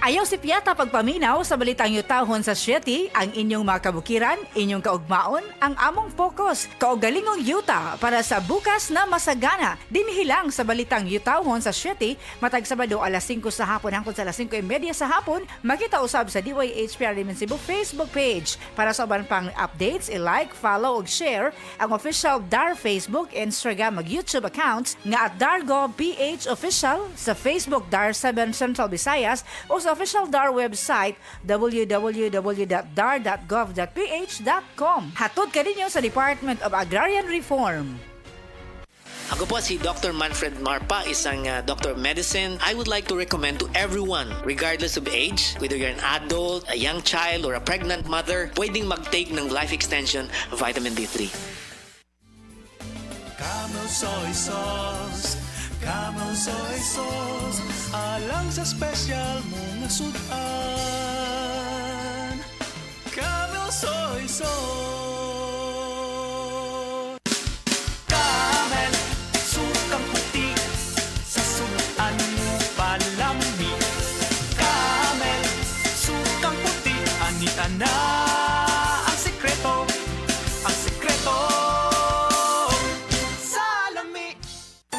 Ayaw si Piata pagpaminaw sa balitang yutahon sa Sieti, ang inyong mga kabukiran, inyong kaugmaon, ang among focus, kaugalingong yuta para sa bukas na masagana. Dinhilang sa balitang yutahon sa Sieti, matag Sabado alas 5 sa hapon hangtod sa alas 5:30 sa hapon, makita usab sa DYHPR Limen Cebu Facebook page. Para sa uban pang updates, i-like, follow ug share ang official DAR Facebook, Instagram ug YouTube accounts nga at Dargo PH Official sa Facebook DAR 7 Central Visayas o sa official DAR website www.dar.gov.ph.com. Hatod ka ninyo sa Department of Agrarian Reform. Ako po si Dr. Manfred Marpa, isang Doctor of Medicine. I would like to recommend to everyone, regardless of age, whether you're an adult, a young child, or a pregnant mother, pwedeng mag-take ng Life Extension Vitamin D3. Camel soy sauce, Camel soy sauce, alang sa special mong sudan. Camel soy sauce. Camel, sukang puti, sa sudan mo palami. Camel, sukang puti, ani-ana ang sekreto, ang sekreto.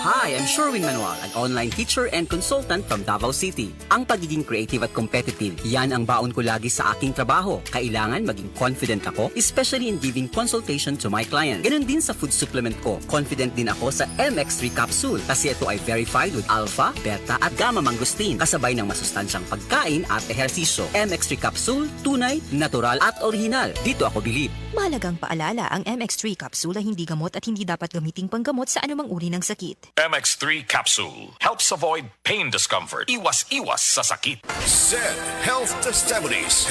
Hi, I'm Sherwin Manuel, an online teacher and consultant from Davao City. Ang pagiging creative at competitive, yan ang baon ko lagi sa aking trabaho. Kailangan maging confident ako, especially in giving consultation to my client. Ganon din sa food supplement ko. Confident din ako sa MX3 capsule kasi ito ay verified with alpha, beta at gamma mangosteen kasabay ng masustansyang pagkain at ehersisyo. MX3 capsule, tunay, natural at original. Dito ako bilib. Mahalagang paalala, ang MX3 capsule ay hindi gamot at hindi dapat gamiting panggamot sa anumang uri ng sakit. MX3 Capsule helps avoid pain discomfort. Iwas-iwas sa sakit. SED Health Testimonies.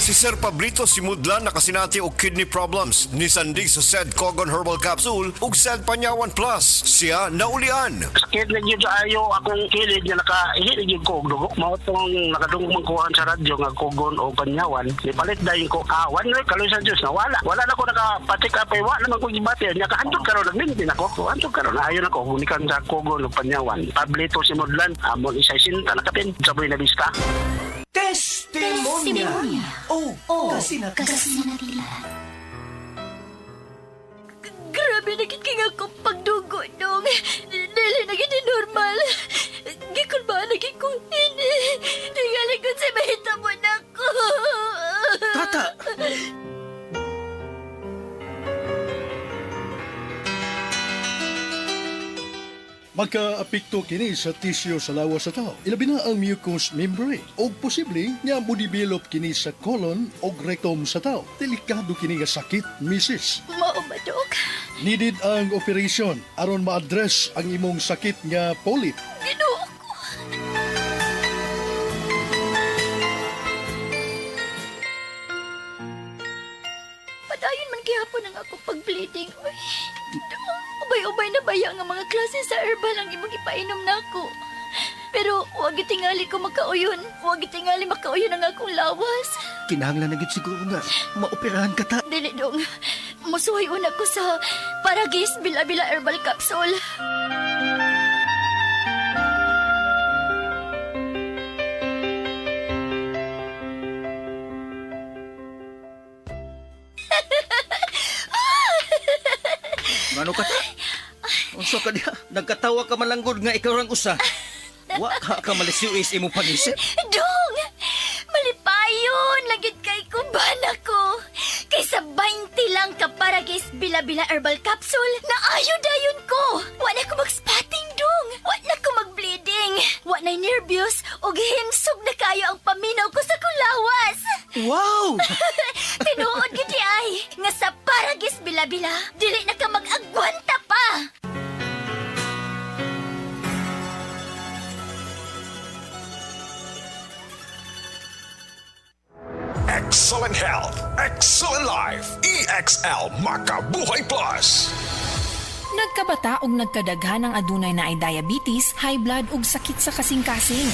Si Sir Pablito Simudlan nakasinati og kidney problems ni sandig sa SED Cogon Herbal Capsule ug SED Panyawan Plus. Siya naulian. Sakit na yun sa ayo akong kilid nga nakahilig yung ko og dugo. Mao tong nakadungog kuhan sa radyo nga Cogon o Panyawan. Ipalit dayon ko awan na kaloy sa Diyos na wala. Wala na ko nakapatik apay wa naman ko gibati. Nya kahandog karon nagmintin ako. Handog karon ayon ako gunikan sa Cogon o Panyawan. Pablito Simudlan amon isa sinta nakatin sa Buena Vista. Testimonya. Oh, kasi na Grabe na gid kay ako pagdugo dong. Dili na gid normal. Gikon ba lagi ko ini. Tingali ko sa mahitabo nako. Tata. Magka-apekto kini sa tisyo sa lawas sa tao. Ilabi na ang mucous membrane. O posible nga mo develop kini sa colon o rectum sa tao. Delikado kini nga sakit, misis. Mao ba, Dok? Needed ang operation aron ma-address ang imong sakit nga polyp. Ginoo ko. Padayon man gihapon ang akong pag-bleeding. Uy, ubay-ubay na baya nga mga klase sa herbal ang imong ipainom nako. Pero huwag itingali ko makauyon. Huwag itingali makauyon ang akong lawas. Kinahanglan na gid siguro nga maoperahan ka ta. Dili dong. Musuhay una ko sa Paragis Bila-Bila Herbal Capsule. Ngano ka ta? Unsa ka diha? Nagkatawa ka malanggod nga ikaw rang usa. Wa ka malisiwis imong panisip. Dong! Malipayon! Lagit kay kuban ako. Kaysa 20 lang ka Paragis Bila-Bila Herbal Capsule, naayo dayon ko. Wa na ko mag-spotting, Dong. Wa na ko mag-bleeding. Wa na nervyos o himsog na kayo ang paminaw ko sa kulawas. Wow! Tinuod gid ay nga sa Paragis Bila-Bila, dili na ka mag-agwanta pa. Excellent health, excellent life. EXL Makabuhay Plus. Nagkabata og nagkadaghan ang adunay na ay diabetes, high blood ug sakit sa kasing-kasing.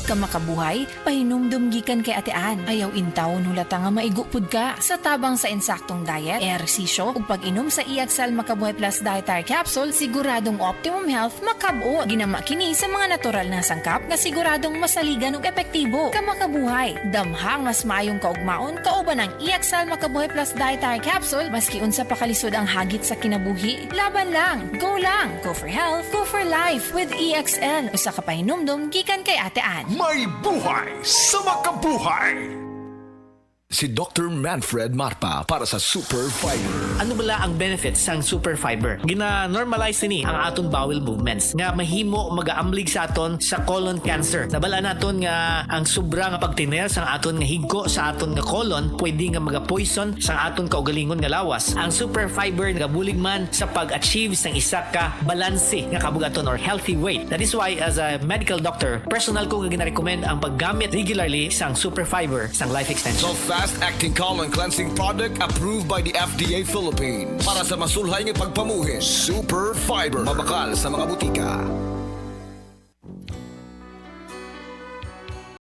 Kamakabuhay, pahinumdum gikan kay atean. Ayaw intaw hulata nga maigupod ka. Sa tabang sa insaktong diet, ehersisyo, ug pag-inom sa EXL Makabuhay Plus Dietary Capsule, siguradong optimum health makabuo. Ginama kini sa mga natural na sangkap nga siguradong masaligan ug epektibo. Kamakabuhay, damhang mas maayong kaugmaon kauban ang EXL Makabuhay Plus Dietary Capsule maski unsa pa kalisod ang hagit sa kinabuhi. Laban lang, go lang, go for health, go for life with EXL. Usa ka pahinumdum gikan kay Ate Ann. May buhay sa makabuhay! Si Dr. Manfred Marpa para sa Super Fiber. Ano bala ang benefits sang super fiber? Gina-normalize ni ang aton bowel movements nga mahimo magaamblig sa aton sa colon cancer. Nabala naton nga ang sobra nga pagtiner sang aton nga higko sa aton nga colon pwede nga maga-poison sang aton kaugalingon nga lawas. Ang super fiber nagabulig man sa pag-achieve sang isa ka balanse nga kabugaton or healthy weight. That is why as a medical doctor, personal ko nga gina-recommend ang paggamit regularly sang super fiber sang life extension. Fast-acting colon cleansing product approved by the FDA Philippines. Para sa masulhay ng pagpamuhin, Super Fiber. Mabakal sa mga butika.